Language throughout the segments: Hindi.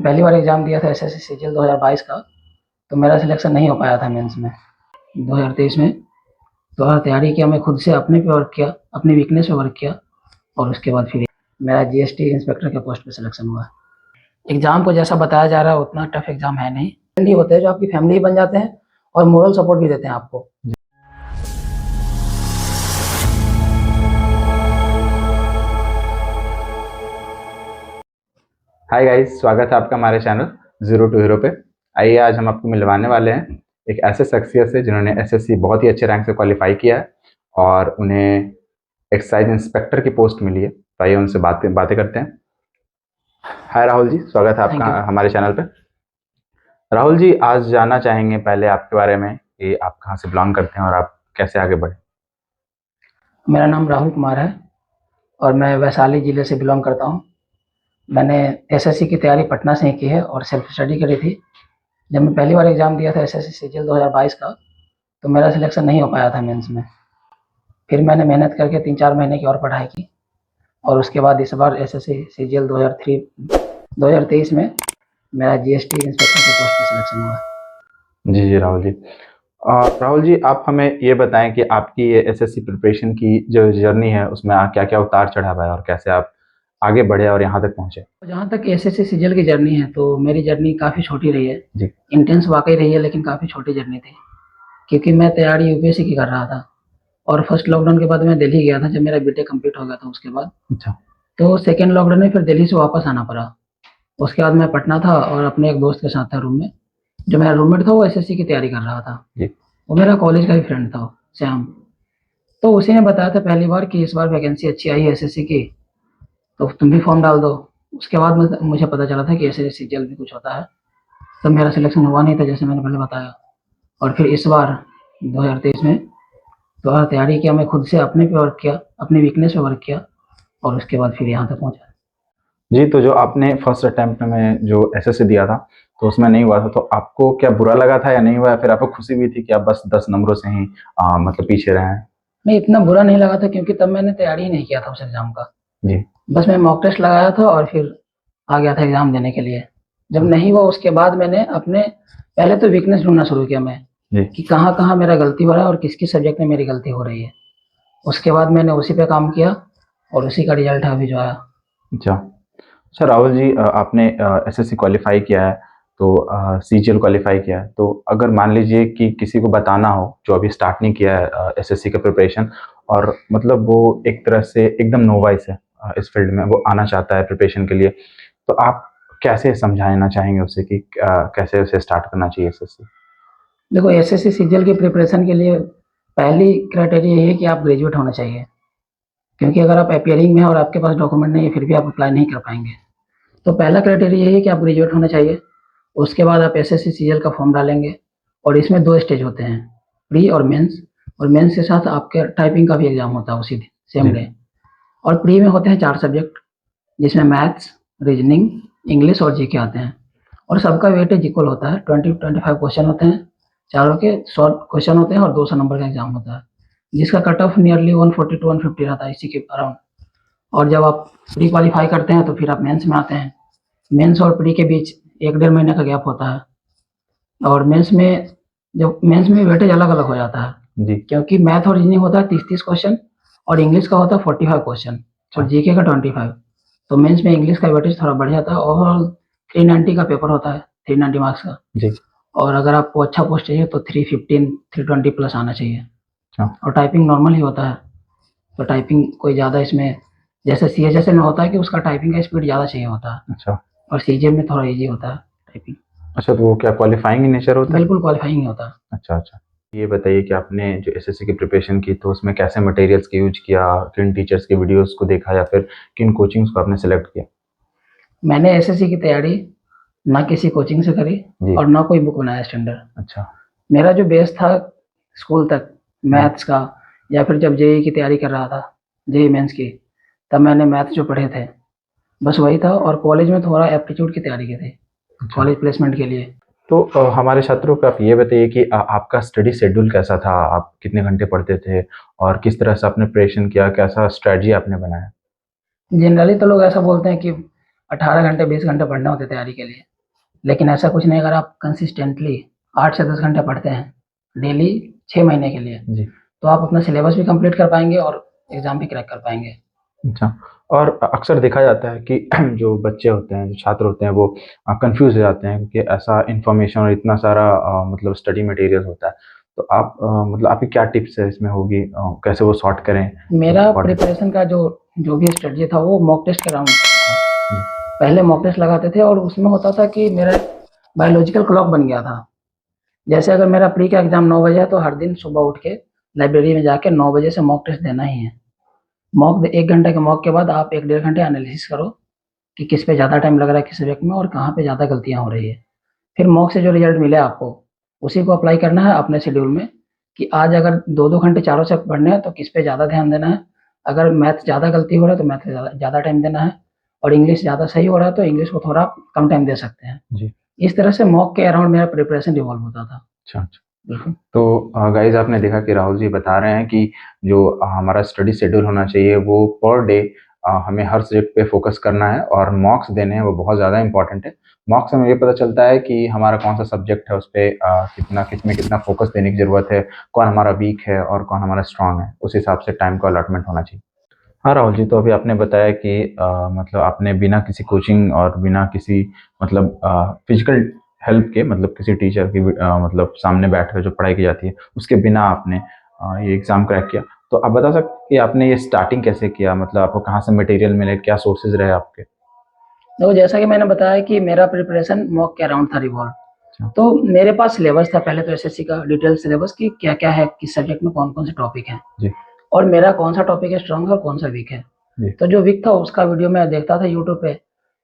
पहली बार एग्ज़ाम दिया था एसएससी सीजीएल 2022 का, तो मेरा सिलेक्शन नहीं हो पाया था मेंस में 2023 में। तो तैयारी किया, मैं खुद से अपने पे वर्क किया, अपनी वीकनेस पे वर्क किया और उसके बाद फिर मेरा जीएसटी इंस्पेक्टर के पोस्ट पे सिलेक्शन हुआ। एग्ज़ाम को जैसा बताया जा रहा है उतना टफ एग्ज़ाम है नहीं। फ्रेंड ही होते हैं जो आपकी फैमिली बन जाते हैं और मोरल सपोर्ट भी देते हैं आपको। हाय गाइस, स्वागत है आपका हमारे चैनल जीरो टू हीरो पे। आइए आज हम आपको मिलवाने वाले हैं एक ऐसे शख्सियत से जिन्होंने एसएससी बहुत ही अच्छे रैंक से क्वालिफाई किया है और उन्हें एक्साइज इंस्पेक्टर की पोस्ट मिली है। तो आइए उनसे बातें करते हैं। हाय राहुल जी, स्वागत है आपका हमारे चैनल पे। राहुल जी, आज जानना चाहेंगे पहले आपके बारे में कि आप कहाँ से बिलोंग करते हैं और आप कैसे आगे बढ़े। मेरा नाम राहुल कुमार है और मैं वैशाली ज़िले से बिलोंग करता हूँ। मैंने एसएससी की तैयारी पटना से ही की है और सेल्फ स्टडी करी थी। जब मैं पहली बार एग्ज़ाम दिया था एसएससी सीजीएल 2022 का, तो मेरा सिलेक्शन नहीं हो पाया था मेंस में। फिर मैंने मेहनत करके 3-4 महीने की और पढ़ाई की और उसके बाद इस बार एसएससी सीजीएल 2023 में मेरा जीएसटी इंस्पेक्टर के पोस्ट पे सिलेक्शन हुआ। जी राहुल जी। राहुल जी, आप हमें ये बताएं कि आपकी ये एसएससी प्रिपरेशन की जो जर्नी है उसमें क्या क्या उतार चढ़ाव है और कैसे आप आगे बढ़े और यहाँ तक पहुँचे। जहाँ तक एसएससी सीजीएल की जर्नी है तो मेरी जर्नी काफ़ी छोटी रही है जी। इंटेंस वाकई रही है, लेकिन काफ़ी छोटी जर्नी थी क्योंकि मैं तैयारी यूपीएससी की कर रहा था और फर्स्ट लॉकडाउन के बाद मैं दिल्ली गया था जब मेरा बीटेक कंप्लीट हो गया था उसके बाद। अच्छा। तो सेकेंड लॉकडाउन में फिर दिल्ली से वापस आना पड़ा। उसके बाद मैं पटना था और अपने एक दोस्त के साथ था रूम में। जो मेरा रूममेट था वो एसएससी की तैयारी कर रहा था जी। वो मेरा कॉलेज का ही फ्रेंड था, श्याम। तो उसी ने बताया था पहली बार कि इस बार वैकेंसी अच्छी आई है एसएससी की, तो तुम भी फॉर्म डाल दो। उसके बाद मुझे पता चला था कि एसएससी सीजीएल भी कुछ होता है। तब मेरा सिलेक्शन हुआ नहीं था जैसे मैंने पहले बताया। और फिर इस बार 2023 में दोबारा तैयारी किया, मैं खुद से अपने पे वर्क किया, अपनी वीकनेस पे वर्क किया और उसके बाद फिर यहाँ तक पहुँचा। जी, तो जो आपने फर्स्ट अटेम्प्ट में जो एसएससी दिया था तो उसमें नहीं हुआ था, तो आपको क्या बुरा लगा था या नहीं हुआ, या फिर आपको खुशी भी थी कि आप बस 10 नंबरों से ही मतलब पीछे रहे हैं। नहीं, इतना बुरा नहीं लगा था क्योंकि तब मैंने तैयारी ही नहीं किया था उस एग्ज़ाम का। जी। बस मैं मॉक टेस्ट लगाया था और फिर आ गया था एग्ज़ाम देने के लिए। जब नहीं हुआ उसके बाद मैंने अपने पहले तो वीकनेस ढूंढना शुरू किया मैं जी। कि कहाँ कहाँ मेरा गलती हो रहा है और किस किस सब्जेक्ट में मेरी गलती हो रही है। उसके बाद मैंने उसी पे काम किया और उसी का रिजल्ट है अभी जो आया। अच्छा राहुल जी, आपने एसएससी क्वालिफाई किया है तो सीजीएल क्वालिफाई किया है, तो अगर मान लीजिए कि किसी को बताना हो जो अभी स्टार्ट नहीं किया है एसएससी का प्रिपरेशन, और मतलब वो एक तरह से एकदम नोवाइस है इस फील्ड में, वो आना चाहता है प्रिपरेशन के लिए, तो आप कैसे समझाना चाहेंगे उसे कि कैसे उसे स्टार्ट करना चाहिए एसएससी। देखो, एसएससी सीजीएल की प्रिपरेशन के लिए पहली क्राइटेरिया ये है कि आप ग्रेजुएट होना चाहिए, क्योंकि अगर आप अपियरिंग में हैं और आपके पास डॉक्यूमेंट नहीं है फिर भी आप अप्लाई नहीं कर पाएंगे। तो पहला क्राइटेरिया यही है कि आप ग्रेजुएट होना चाहिए। उसके बाद आप एसएससी सीजीएल का फॉर्म डालेंगे और इसमें 2 स्टेज होते हैं, प्री और मेंस। और मेंस के साथ आपके टाइपिंग का भी एग्जाम होता है उसी दिन सेम डे। और प्री में होते हैं 4 सब्जेक्ट जिसमें मैथ्स, रीजनिंग, इंग्लिश और जीके आते हैं। और सबका वेटेज इक्वल होता है, 20-25 क्वेश्चन होते हैं, चारों के 100 क्वेश्चन होते हैं और 200 नंबर का एग्जाम होता है, जिसका कट ऑफ नियरली 140 to 150 रहता है, इसी के अराउंड। और जब आप प्री क्वालिफाई करते हैं तो फिर आप मेंस में आते हैं। मेंस और प्री के बीच 1-1.5 महीने का गैप होता है। और मेंस में वेटेज अलग अलग हो जाता है जी। क्योंकि मैथ और रीजनिंग होता है 30-30 क्वेश्चन और इंग्लिश का होता है 45 क्वेश्चन और जीके का 25। तो मेंस में इंग्लिश का वेटेज थोड़ा बढ़ जाता है। ओवरऑल 390 का पेपर होता है, 390 मार्क्स का जी। और अगर आपको अच्छा पोस्ट चाहिए तो 315-320 प्लस आना चाहिए। हाँ। और टाइपिंग नॉर्मल ही होता है, तो टाइपिंग कोई ज़्यादा इसमें जैसे सीएचएस में होता है कि उसका टाइपिंग का स्पीड ज़्यादा चाहिए होता है। अच्छा। और सीजीएल में थोड़ा इजी होता है टाइपिंग। अच्छा, तो वो क्या क्वालिफाइंग इन नेचर होता है? बिल्कुल क्वालिफाइंग ही होता है। अच्छा। ये बताइए कि आपने जो एसएससी की प्रिपरेशन की तो उसमें कैसे मटेरियल्स का यूज किया, किन टीचर्स के वीडियोस को देखा या फिर किन कोचिंग्स को आपने सेलेक्ट किया। मैंने एसएससी की तैयारी ना किसी कोचिंग से करी और ना कोई बुक बनाया स्टैंडर्ड। अच्छा। मेरा जो बेस था स्कूल तक मैथ्स का, या फिर जब जेई की तैयारी कर रहा था, जेई मेंस की, तब मैंने मैथ्स जो पढ़े थे बस वही था। और कॉलेज में थोड़ा एप्टीट्यूड की तैयारी की थी कॉलेज प्लेसमेंट के लिए। तो हमारे छात्रों को आप ये बताइए कि आपका स्टडी शेड्यूल कैसा था, आप कितने घंटे पढ़ते थे और किस तरह से आपने प्रिपरेशन किया, कैसा स्ट्रेटजी आपने बनाया। जनरली तो लोग ऐसा बोलते हैं कि 18 घंटे 20 घंटे पढ़ने होते तैयारी के लिए, लेकिन ऐसा कुछ नहीं, अगर आप कंसिस्टेंटली 8 से 10 घंटे पढ़ते हैं डेली 6 महीने के लिए, जी। तो आप अपना सिलेबस भी कंप्लीट कर पाएंगे और एग्ज़ाम भी क्रैक कर पाएंगे। अच्छा। और अक्सर देखा जाता है कि जो बच्चे होते हैं, जो छात्र होते हैं, वो कंफ्यूज हो जाते हैं क्योंकि ऐसा इन्फॉर्मेशन और इतना सारा मतलब स्टडी मटेरियल होता है। तो आप मतलब आपकी क्या टिप्स है इसमें होगी, कैसे वो सॉर्ट करें? मेरा पढ़ प्रिपरेशन का जो जो भी स्ट्रेटजी था वो मॉक टेस्ट के राउंड था। जी, पहले मॉक टेस्ट लगाते थे और उसमें होता था कि मेरा बायोलॉजिकल क्लॉक बन गया था। जैसे अगर मेरा प्री का एग्ज़ाम 9 बजे है तो हर दिन सुबह उठ के लाइब्रेरी में जाके 9 बजे से मॉक टेस्ट देना ही है। मॉक 1 घंटे के मॉक के बाद आप 1 डेढ़ घंटे एनालिसिस करो कि किस पे ज़्यादा टाइम लग रहा है किस सब्जेक्ट में और कहाँ पे ज़्यादा गलतियाँ हो रही है। फिर मॉक से जो रिजल्ट मिले आपको, उसी को अप्लाई करना है अपने शेड्यूल में कि आज अगर 2-2 घंटे चारों से पढ़ने हैं तो किस पे ज़्यादा ध्यान देना है। अगर मैथ ज़्यादा गलती हो रहा है तो मैथ पे ज़्यादा ज़्यादा टाइम देना है और इंग्लिश ज़्यादा सही हो रहा है तो इंग्लिश को थोड़ा कम टाइम दे सकते हैं। जी। इस तरह से मॉक के अराउंड मेरा प्रिपरेशन रिवॉल्व होता था। अच्छा, अच्छा। बिल्कुल। तो गाइज़ आपने देखा कि राहुल जी बता रहे हैं कि जो हमारा स्टडी शेड्यूल होना चाहिए वो पर डे हमें हर सब्जेक्ट पे फ़ोकस करना है और मॉक्स देने हैं वो बहुत ज़्यादा इम्पोर्टेंट है। मॉक्स से हमें ये पता चलता है कि हमारा कौन-सा सब्जेक्ट है, उस पे कितना किसमें कितना फ़ोकस देने की ज़रूरत है, कौन हमारा वीक है और कौन हमारा स्ट्रॉन्ग है। उस हिसाब से टाइम का अलॉटमेंट होना चाहिए। हाँ, राहुल जी, तो अभी आपने बताया कि मतलब आपने बिना किसी कोचिंग और बिना किसी मतलब फ़िज़िकल हेल्प के, मतलब किसी टीचर की मतलब सामने बैठकर जो पढ़ाई की जाती है, उसके बिना आपने ये एग्ज़ाम क्रैक किया। तो आप बता सकते हैं कि आपने ये स्टार्टिंग कैसे किया? मतलब आपको कहाँ से मटेरियल मिले, क्या सोर्सेज़ रहे आपके? तो जैसा कि मैंने बताया कि मेरा प्रिपरेशन मॉक के अराउंड था रिवॉल्व। अच्छा, तो मेरे पास सिलेबस था पहले तो एसएससी का डिटेल सिलेबस कि क्या-क्या है, किस सब्जेक्ट में कौन-कौन से टॉपिक हैं जी, और मेरा कौन-सा टॉपिक है स्ट्रॉन्ग और कौन-सा वीक है। जी, तो जो वीक था उसका वीडियो मैं देखता था यूट्यूब पे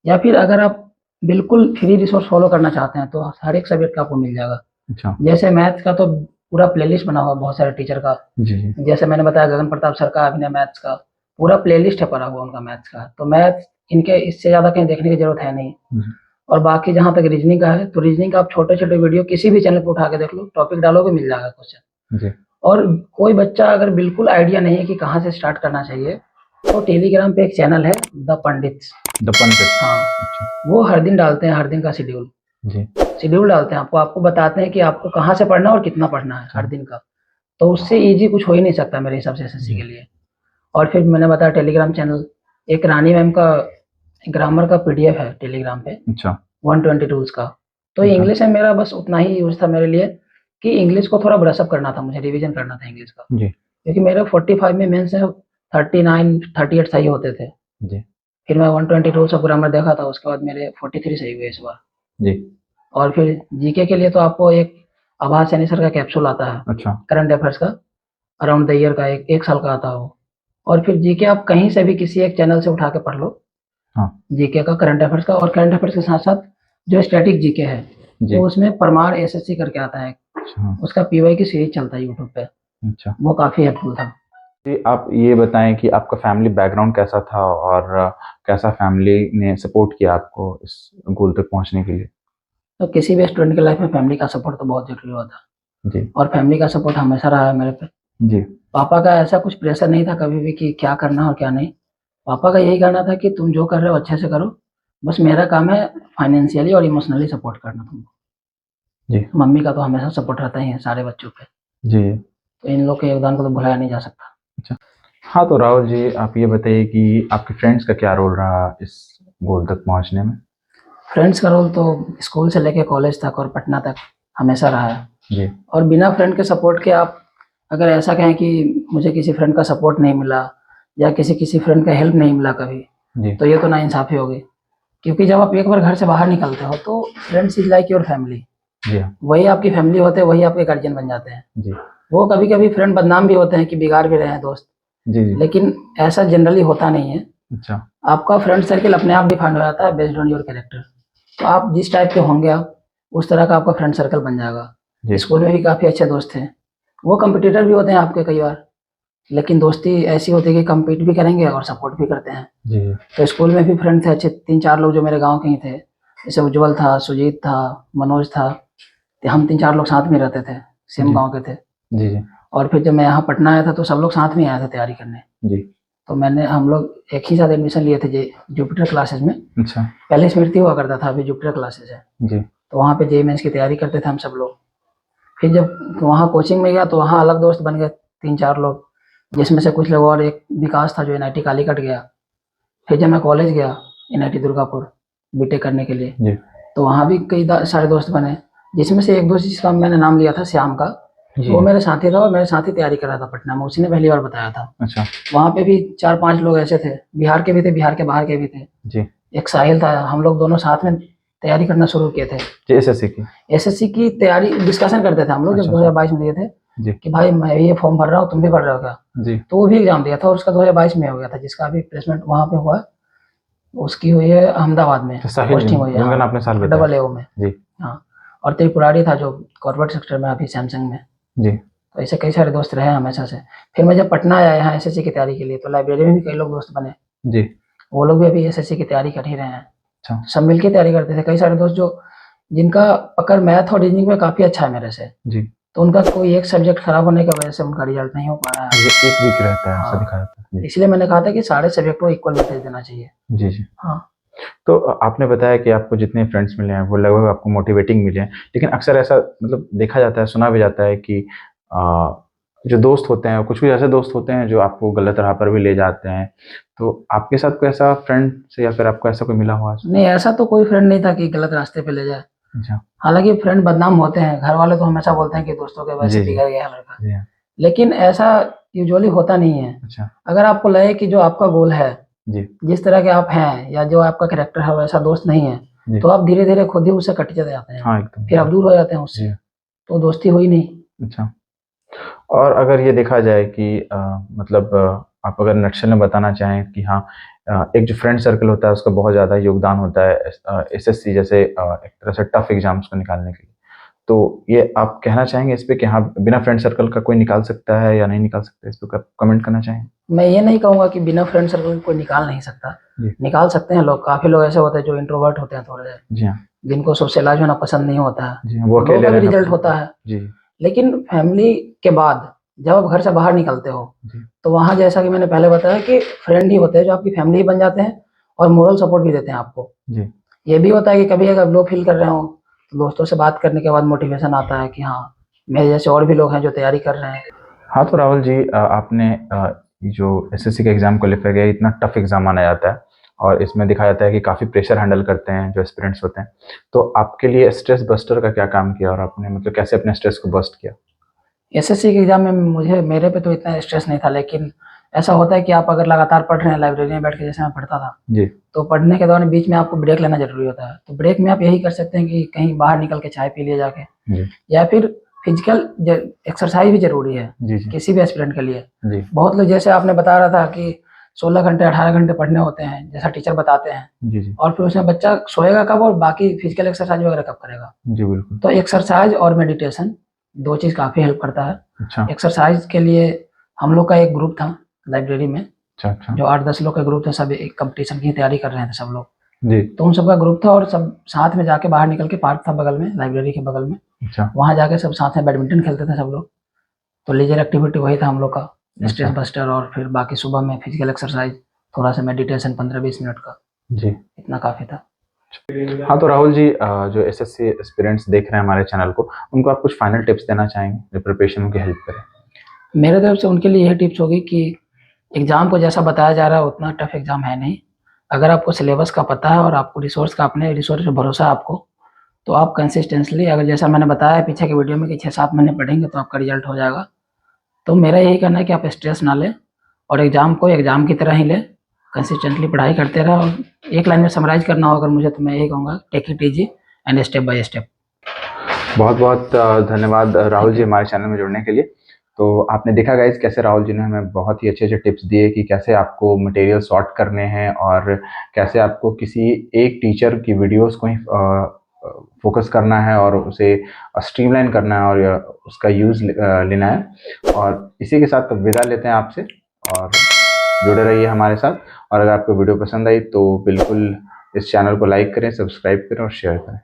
या फिर अगर आप बिल्कुल फ्री रिसोर्स फॉलो करना चाहते हैं तो हर एक सब्जेक्ट का आपको मिल जाएगा। अच्छा, जैसे मैथ्स का तो पूरा प्लेलिस्ट बना हुआ है बहुत सारे टीचर का। जी, जी, जैसे मैंने बताया गगन प्रताप सर का अभिनय मैथ्स का पूरा प्लेलिस्ट है पड़ा हुआ उनका मैथ्स का। तो मैथ्स इनके इससे ज़्यादा कहीं देखने की ज़रूरत है नहीं। जी, और बाकी जहाँ तक रीजनिंग का है तो रीजनिंग का आप छोटे-छोटे वीडियो किसी भी चैनल पे उठा के देख लो, टॉपिक डालोगे मिल जाएगा क्वेश्चन। जी, और कोई बच्चा अगर बिल्कुल आइडिया नहीं है कि कहाँ से स्टार्ट करना चाहिए, तो टेलीग्राम पे एक चैनल है द पंडित्स। द पंडित। हाँ, अच्छा, वो हर दिन डालते हैं, हर दिन का शेड्यूल। जी, शेड्यूल डालते हैं आपको, आपको बताते हैं कि आपको कहाँ से पढ़ना है और कितना पढ़ना है अच्छा, हर दिन का। तो उससे ईज़ी कुछ हो ही नहीं सकता मेरे हिसाब से एसएससी जी, के लिए। और फिर मैंने बताया टेलीग्राम चैनल, एक रानी मैम का ग्रामर का पीडीएफ है टेलीग्राम पे, अच्छा, 120 टूल्स का। तो अच्छा, इंग्लिश में मेरा बस उतना ही यूज़ था मेरे लिए कि इंग्लिश को थोड़ा ब्रश अप करना था मुझे, रिवीजन करना था इंग्लिश का। जी, क्योंकि मेरे 45 में मेंस से 39, 38 सही होते थे। जी, फिर मैं 120 टूल्स ऑफ ग्रामर देखा था, उसके बाद मेरे 43 सही हुए इस बार। जी, और फिर जीके के लिए तो आपको एक आभास सैनी सर का कैप्सूल आता है, अच्छा, करंट अफेयर्स का, अराउंड द ईयर का, एक साल का आता है वो। और फिर जीके आप कहीं से भी किसी एक चैनल से उठा के पढ़ लो, हाँ, जीके का, करंट अफेयर्स का। और करंट अफेयर्स के साथ साथ जो स्टैटिक जीके है, जी, तो उसमें परमार एसएससी करके आता है, अच्छा, हाँ, उसका पीवाई की सीरीज चलता है यूट्यूब पे, अच्छा। वो काफ़ी हेल्पफुल था। जी, आप ये बताएँ कि आपका फैमिली बैकग्राउंड कैसा था और कैसा फैमिली ने सपोर्ट किया आपको इस गोल तक पहुँचने के लिए? तो किसी भी स्टूडेंट की लाइफ में फैमिली का सपोर्ट तो बहुत ज़रूरी होता है जी, और फैमिली का सपोर्ट हमेशा रहा है मेरे पे। जी, पापा का ऐसा कुछ प्रेशर नहीं था कभी भी कि क्या करना और क्या नहीं। पापा का यही कहना था कि तुम जो कर रहे हो अच्छे से करो, बस मेरा काम है फाइनेंशियली और इमोशनली सपोर्ट करना तुमको। जी, मम्मी का तो हमेशा सपोर्ट रहता ही है सारे बच्चों पे, जी, तो इन लोग के योगदान को तो भुलाया नहीं जा सकता। अच्छा। हाँ, तो राहुल जी आप ये बताइए कि आपके फ्रेंड्स का क्या रोल रहा इस गोल तक पहुँचने में? फ्रेंड्स का रोल तो स्कूल से लेके कॉलेज तक और पटना तक हमेशा रहा है। जी, और बिना फ्रेंड के सपोर्ट के आप अगर ऐसा कहें कि मुझे किसी फ्रेंड का सपोर्ट नहीं मिला या किसी किसी फ्रेंड का हेल्प नहीं मिला कभी, जी, तो ये तो नाइंसाफ़ी होगी। क्योंकि जब आप एक बार घर से बाहर निकलते हो तो friends is like your family. जी हाँ, वही आपकी फैमिली होते हैं, वही आपके गार्जियन बन जाते हैं। जी, वो कभी-कभी फ्रेंड बदनाम भी होते हैं कि बिगाड़ भी रहे हैं दोस्त, जी, जी, लेकिन ऐसा जनरली होता नहीं है। अच्छा, आपका फ्रेंड सर्किल अपने आप डिफाइंड हो जाता है बेस्ड ऑन योर कैरेक्टर। तो आप जिस टाइप के होंगे आप, उस तरह का आपका फ्रेंड सर्कल बन जाएगा। जी, स्कूल में भी काफ़ी अच्छे दोस्त थे। वो कॉम्पिटिटर भी होते हैं आपके कई बार, लेकिन दोस्ती ऐसी होती है कि कम्पीट भी करेंगे और सपोर्ट भी करते हैं। जी, जी, तो स्कूल में भी फ्रेंड थे अच्छे 3-4 लोग जो मेरे गाँव के ही थे। जैसे उज्ज्वल था, सुजीत था, मनोज था। तो हम 3-4 लोग साथ में रहते थे, सेम जी, गाँव के थे। जी, जी, और फिर जब मैं यहाँ पटना आया था तो सब लोग साथ में आए थे तैयारी करने। जी, तो हम लोग एक ही साथ एडमिशन लिए थे जुपिटर क्लासेस में। अच्छा। पहले स्मृति हुआ करता था, अभी जुपिटर क्लासेस है जी। तो वहाँ पे जेईई मेंस की तैयारी करते थे हम सब लोग। फिर जब वहाँ कोचिंग में गया तो वहाँ अलग दोस्त बन गए 3-4 लोग, जिसमें से कुछ लोग, और एक विकास था जो NIT कालीकट गया। फिर जब मैं कॉलेज गया NIT दुर्गापुर बीटेक करने के लिए, जी। तो वहाँ भी कई सारे दोस्त बने, जिसमें से एक दोस्त जिसका मैंने नाम लिया था श्याम का, जी। वो मेरे साथी था और मेरे साथ ही तैयारी कर रहा था पटना में, उसी ने पहली बार बताया था। अच्छा। वहाँ पे भी 4-5 लोग ऐसे थे, बिहार के भी थे, बिहार के बाहर के भी थे। जी। एक साहिल था, हम लोग दोनों साथ में तैयारी करना शुरू किए थे। एसएससी की तैयारी डिस्कशन करते थे हम लोग, जब अच्छा। 2022 में दिए थे जी। कि भाई मैं ये फॉर्म भर रहा हूँ, तुम भी भर रहे हो क्या? जी। तो वो भी एग्जाम दिया था और उसका 2022 में हो गया था, जिसका अभी प्लेसमेंट वहाँ पे हुआ, उसकी हुई है अहमदाबाद में, पोस्टिंग हुई है डबल AO में। जी। हाँ, और त्रिपुरारी था जो कॉर्पोरेट सेक्टर में अभी सैमसंग में। जी। तो ऐसे कई सारे दोस्त रहे हमेशा से। फिर मैं जब पटना आया यहाँ एसएससी की तैयारी के लिए, तो लाइब्रेरी में भी कई लोग दोस्त बने। जी। वो लोग भी अभी एसएससी की तैयारी कर ही रहे हैं। अच्छा। सब मिलकर तैयारी करते थे। कई सारे दोस्त जो जिनका पकड़ मैथ और रीजनिंग में काफी अच्छा है मेरे से, जी। तो उनका कोई एक सब्जेक्ट खराब होने की वजह से उनका रिजल्ट नहीं हो पा रहा है। ये एक वीक रहता है, ऐसा हाँ। दिखा जाता है। इसलिए मैंने कहा था कि सारे सब्जेक्ट को इक्वल वेटेज देना चाहिए। जी। जी। हाँ। तो आपने बताया कि आपको जितने फ्रेंड्स मिले हैं वो लगभग आपको मोटिवेटिंग मिले हैं, लेकिन अक्सर ऐसा मतलब देखा जाता है, सुना भी जाता है कि जो दोस्त होते हैं, कुछ भी ऐसे दोस्त होते हैं जो आपको गलत राह पर भी ले जाते हैं। तो आपके साथ कोई ऐसा फ्रेंड से या फिर आपको ऐसा कोई मिला हुआ? नहीं, ऐसा तो कोई फ्रेंड नहीं था कि गलत रास्ते पे ले जाए। अच्छा। हालांकि फ्रेंड बदनाम होते हैं, घर वाले तो हमेशा बोलते हैं कि दोस्तों के वजह से बिगड़ गया लड़का, जी हाँ। लेकिन ऐसा यूजुअली होता नहीं है। अच्छा। अगर आपको लगे कि जो आपका गोल है, जी। जिस तरह के आप हैं या जो आपका कैरेक्टर है वैसा दोस्त नहीं है, जी। तो आप धीरे धीरे खुद ही उससे कट चले जाते हैं। हाँ, एकदम। फिर आप दूर हो जाते हैं उससे, जी। तो दोस्ती हुई नहीं। अच्छा। और अगर ये देखा जाए कि मतलब आप अगर नटशेल में बताना चाहें कि हाँ, एक जो फ्रेंड सर्कल होता है उसका बहुत ज़्यादा योगदान होता है एसएससी जैसे एक तरह से टफ एग्जाम्स को निकालने के लिए, तो ये आप कहना चाहेंगे इस पे कि हाँ बिना फ्रेंड सर्कल का कोई निकाल सकता है या नहीं निकाल सकता, इस पे कमेंट करना चाहेंगे? मैं ये नहीं कहूँगा कि बिना फ्रेंड सर्कल कोई निकाल नहीं सकता, निकाल सकते हैं लोग। काफी लोग ऐसे होते हैं जो इंट्रोवर्ट होते हैं थोड़े, जी हाँ, जिनको सोशलाइज होना पसंद नहीं होता है, जी हाँ, वो अकेले भी रिजल्ट होता है। जी। लेकिन फैमिली के बाद जब आप घर से बाहर निकलते हो, तो वहाँ जैसा कि मैंने पहले बताया कि फ्रेंड ही होते हैं जो आपकी फैमिली ही बन जाते हैं और मोरल सपोर्ट भी देते हैं आपको। जी। ये भी होता है कि कभी अगर लो फील कर रहे हो तो दोस्तों से बात करने के बाद मोटिवेशन आता है कि हाँ मेरे जैसे और भी लोग हैं जो तैयारी कर रहे हैं। हाँ, तो राहुल जी, आपने जो एसएससी का एग्जाम क्वालिफाई किया, इतना टफ एग्जाम माना जाता है और इसमें दिखाया जाता है कि काफ़ी प्रेशर हैंडल करते हैं जो एस्पिरेंट्स होते हैं, तो आपके लिए स्ट्रेस बस्टर का क्या काम किया और आपने मतलब कैसे अपने स्ट्रेस को बस्ट किया? एसएससी के एग्जाम में मेरे पे तो इतना स्ट्रेस नहीं था, लेकिन ऐसा होता है कि आप अगर लगातार पढ़ रहे हैं लाइब्रेरी में बैठ के, जैसे मैं पढ़ता था जी, तो पढ़ने के दौरान बीच में आपको ब्रेक लेना जरूरी होता है। तो ब्रेक में आप यही कर सकते हैं कि कहीं बाहर निकल के चाय पी लिए जाके, या फिर फिजिकल एक्सरसाइज भी जरूरी है किसी भी एस्पिरेंट के लिए। बहुत लोग, जैसे आपने बता रहा था कि 16 घंटे 18 घंटे पढ़ने होते हैं जैसा टीचर बताते हैं, और फिर उसमें बच्चा सोएगा कब और बाकी फिजिकल एक्सरसाइज वगैरह कब करेगा? जी बिल्कुल। तो एक्सरसाइज और मेडिटेशन 2 चीज काफी हेल्प करता है। अच्छा। एक्सरसाइज के लिए हम लोग का एक ग्रुप था लाइब्रेरी में। अच्छा। जो 8-10 लोग का ग्रुप था, सब एक कंपटीशन की तैयारी कर रहे थे सब लोग जी। तो उन सबका ग्रुप था और सब साथ में जाके बाहर निकल के, पार्क था बगल में लाइब्रेरी के बगल में, अच्छा। वहां जाके सब साथ में बैडमिंटन खेलते थे सब लोग। तो लीजर एक्टिविटी वही था हम लोग का, स्ट्रेस बस्टर, और फिर बाकी सुबह में फिजिकल एक्सरसाइज, थोड़ा सा मेडिटेशन 15-20 मिनट का। जी, इतना काफी था। हाँ, तो राहुल जी, जो एसएससी एस्पिरेंट्स देख रहे हैं हमारे चैनल को, उनको आप कुछ फाइनल टिप्स देना चाहेंगे जो प्रिपरेशन उनकी हेल्प करें? मेरे तरफ से उनके लिए यही टिप्स होगी कि एग्जाम को जैसा बताया जा रहा है उतना टफ एग्जाम है नहीं। अगर आपको सिलेबस का पता है और आपको रिसोर्स का, अपने रिसोर्स पे भरोसा है आपको, तो आप कंसिस्टेंटली, अगर जैसा मैंने बताया पीछे के वीडियो में कि 6-7 महीने पढ़ेंगे तो आपका रिजल्ट हो जाएगा। तो मेरा यही कहना है कि आप स्ट्रेस ना लें और एग्जाम को एग्जाम की तरह ही लें, कंसिस्टेंटली पढ़ाई करते रहे। और एक लाइन में समराइज करना हो अगर मुझे, तो मैं यही कहूँगा, take it easy and step by step. बहुत बहुत धन्यवाद राहुल जी हमारे चैनल में जुड़ने के लिए। तो आपने देखा गाइस कैसे राहुल जी ने हमें बहुत ही अच्छे अच्छे टिप्स दिए कि कैसे आपको मटेरियल सॉर्ट करने हैं और कैसे आपको किसी एक टीचर की वीडियोस को ही फोकस करना है और उसे स्ट्रीमलाइन करना है और उसका यूज़ लेना है। और इसी के साथ विदा लेते हैं आपसे, और जुड़े रहिए हमारे साथ। और अगर आपको वीडियो पसंद आई तो बिल्कुल इस चैनल को लाइक करें, सब्सक्राइब करें और शेयर करें।